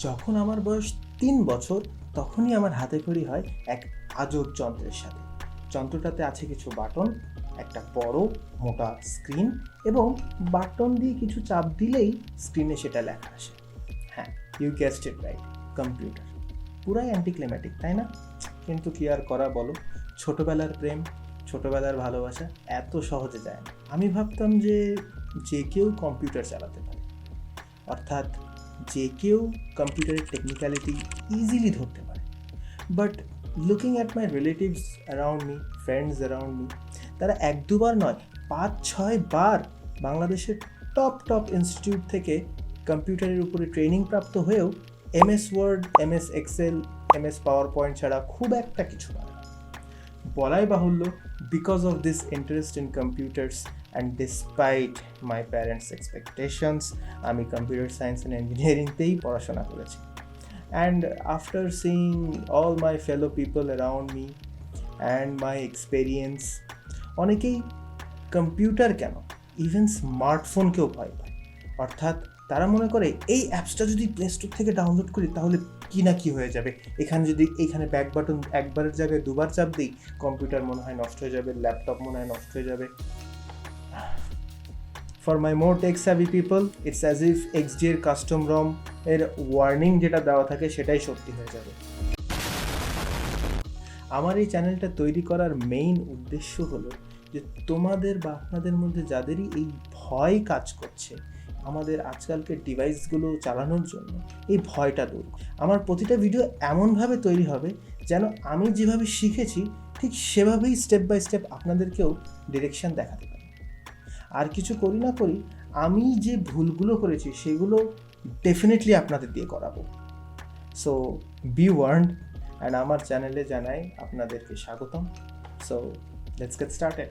যখন আমার বয়স 3 বছর তখনই আমার হাতে খড়ি হয় এক আজব যন্ত্রের সাথে। যন্ত্রটাতে আছে কিছু বাটন, একটা বড় মোটা স্ক্রিন এবং বাটন দিয়ে কিছু চাপ দিলেই স্ক্রিনে সেটা লেখা আসে। হ্যাঁ, you guessed it right, computer. পুরাই অ্যান্টিক্লাইম্যাটিক, তাই না? কিন্তু কি আর করা বলো, ছোটবেলার প্রেম, ছোটবেলার ভালোবাসা এত সহজে যায় না। আমি ভাবতাম যে কেউ কম্পিউটার চালাতে পারে, অর্থাৎ যে কেউ কম্পিউটারের টেকনিক্যালিটি ইজিলি ধরতে পারে। But looking at my relatives around me, friends around me, তারা 1-2 বার নয়, 5-6 বার বাংলাদেশের টপ ইনস্টিটিউট থেকে কম্পিউটারের উপরে ট্রেনিং প্রাপ্ত হয়েও MS Word, MS Excel, MS PowerPoint ছাড়া খুব একটা কিছু পারে না। বলাই বাহুল্য, because of this interest in computers and despite my parents' expectations, আমি কম্পিউটার সায়েন্স অ্যান্ড ইঞ্জিনিয়ারিংতেই পড়াশোনা করেছি। And after seeing all my fellow people around me and my experience, অনেকেই কম্পিউটার কেন, ইভেন স্মার্টফোনকেও ভয় পায়। অর্থাৎ তারা মনে করে এই অ্যাপসটা যদি প্লে স্টোর থেকে ডাউনলোড করি তাহলে কি না কি হয়ে যাবে, এইখানে ব্যাক বাটন একবারের জায়গায় 2বার চাপ দিই, কম্পিউটার মনে হয় নষ্ট হয়ে যাবে, ল্যাপটপ মনে হয় নষ্ট হয়ে যাবে। For my more tech savvy people, it's as if XD এর কাস্টম রম এর ওয়ার্নিং যেটা দেওয়া থাকে সেটাই সত্যি হয়ে যাবে। আমার এই চ্যানেলটা তৈরি করার মেইন উদ্দেশ্য হলো যে তোমাদের বা আপনাদের মধ্যে যাদেরই এই ভয় কাজ করছে আমাদের আজকালকে ডিভাইসগুলো চালানোর জন্য, এই ভয়টা দূর। আমার প্রতিটা ভিডিও এমনভাবে তৈরি হবে যেন আমি যেভাবে শিখেছি ঠিক সেভাবেই স্টেপ বাই স্টেপ আপনাদেরকেও ডিরেকশন দেখাতে পারি। আর কিছু করি না করি, আমি যে ভুলগুলো করেছি সেগুলো ডেফিনেটলি আপনাদের দিয়ে করাবো। সো বি ওয়ার্নড, অ্যান্ড আমার চ্যানেলে জানাই আপনাদেরকে স্বাগতম। So let's get started.